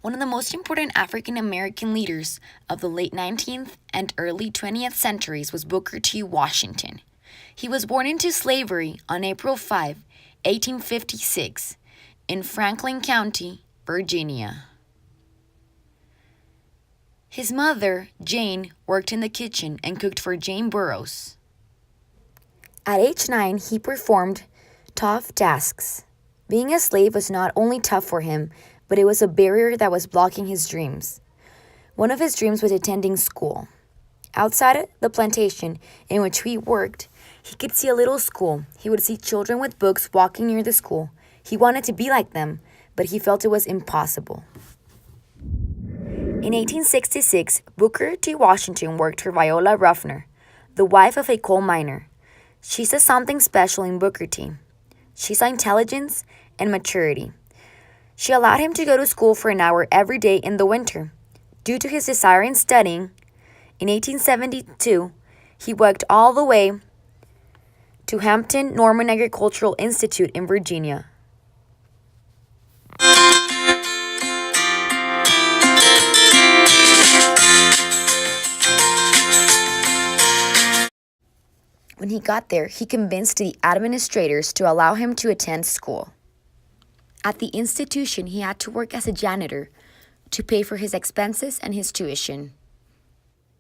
one of the most important African American leaders of the late 19th and early 20th centuries was Booker T. Washington. He was born into slavery on April 5, 1856, in Franklin County, Virginia. His mother, Jane, worked in the kitchen and cooked for Jane Burroughs. At age 9, he performed tough tasks. Being a slave was not only tough for him, but it was a barrier that was blocking his dreams. One of his dreams was attending school. Outside the plantation in which he worked, he could see a little school. He would see children with books walking near the school. He wanted to be like them, but he felt it was impossible. In 1866, Booker T. Washington worked for Viola Ruffner, the wife of a coal miner. She saw something special in Booker T. She saw intelligence and maturity. She allowed him to go to school for an hour every day in the winter. Due to his desire in studying, in 1872, he walked all the way to Hampton Norman Agricultural Institute in Virginia. When he got there, he convinced the administrators to allow him to attend school. At the institution, he had to work as a janitor to pay for his expenses and his tuition.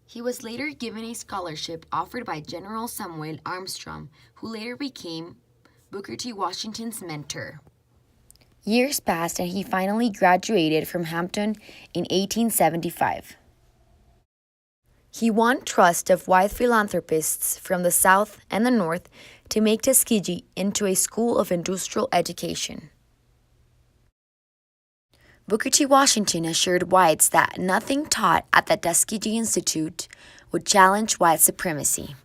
He was later given a scholarship offered by General Samuel Armstrong, who later became Booker T. Washington's mentor. Years passed and he finally graduated from Hampton in 1875. He won trust of white philanthropists from the South and the North to make Tuskegee into a school of industrial education. Booker T. Washington assured whites that nothing taught at the Tuskegee Institute would challenge white supremacy.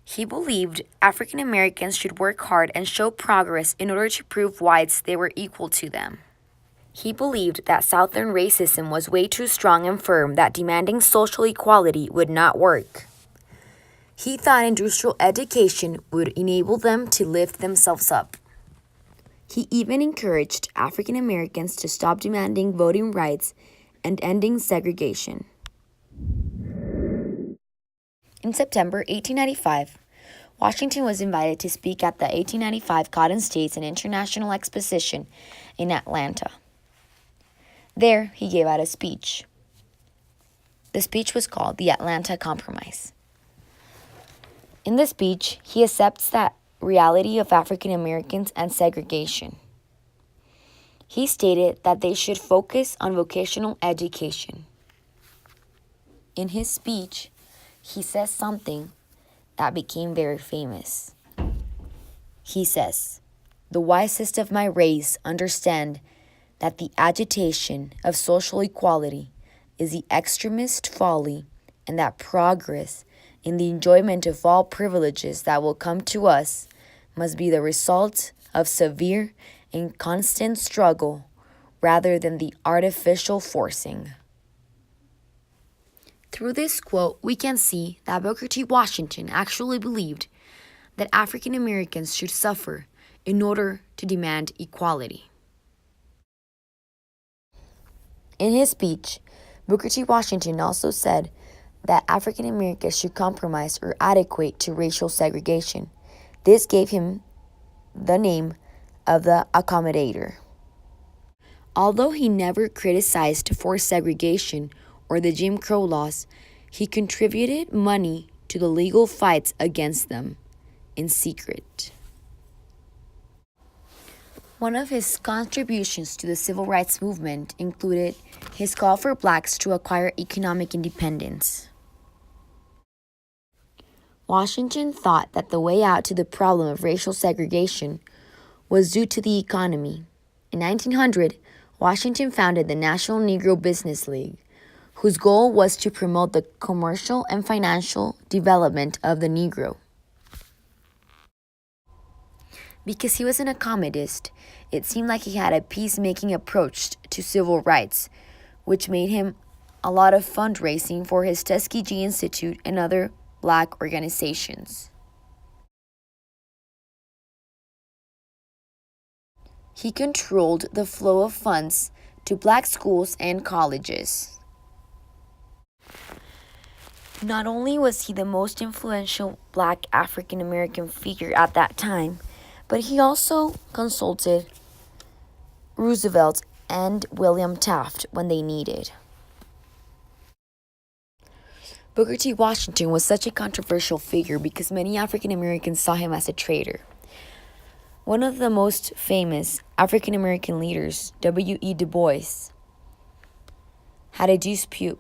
He believed African Americans should work hard and show progress in order to prove whites they were equal to them. He believed that Southern racism was way too strong and firm, that demanding social equality would not work. He thought industrial education would enable them to lift themselves up. He even encouraged African Americans to stop demanding voting rights and ending segregation. In September 1895, Washington was invited to speak at the 1895 Cotton States and International Exposition in Atlanta. There, he gave out a speech. The speech was called the Atlanta Compromise. In the speech, he accepts that reality of African Americans and segregation. He stated that they should focus on vocational education. In his speech, he says something that became very famous. He says, "The wisest of my race understand that the agitation of social equality is the extremist folly, and that progress in the enjoyment of all privileges that will come to us must be the result of severe and constant struggle rather than the artificial forcing." Through this quote, we can see that Booker T. Washington actually believed that African Americans should suffer in order to demand equality. In his speech, Booker T. Washington also said that African Americans should compromise or adequate to racial segregation. This gave him the name of the accommodator. Although he never criticized forced segregation or the Jim Crow laws, he contributed money to the legal fights against them in secret. One of his contributions to the civil rights movement included his call for blacks to acquire economic independence. Washington thought that the way out to the problem of racial segregation was due to the economy. In 1900, Washington founded the National Negro Business League, whose goal was to promote the commercial and financial development of the Negro. Because he was an accommodist, it seemed like he had a peacemaking approach to civil rights, which made him a lot of fundraising for his Tuskegee Institute and other black organizations. He controlled the flow of funds to black schools and colleges. Not only was he the most influential black African American figure at that time, but he also consulted Roosevelt and William Taft when they needed. Booker T. Washington was such a controversial figure because many African Americans saw him as a traitor. One of the most famous African American leaders, W.E. Du Bois, had a dispute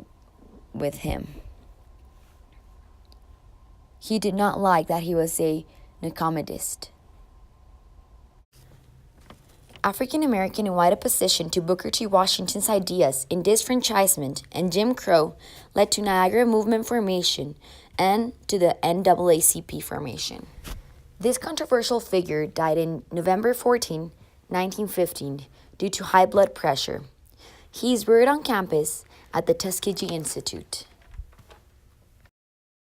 with him. He did not like that he was an accommodist. African American and white opposition to Booker T. Washington's ideas in disfranchisement and Jim Crow led to Niagara Movement formation and to the NAACP formation. This controversial figure died in November 14, 1915, due to high blood pressure. He is buried on campus at the Tuskegee Institute.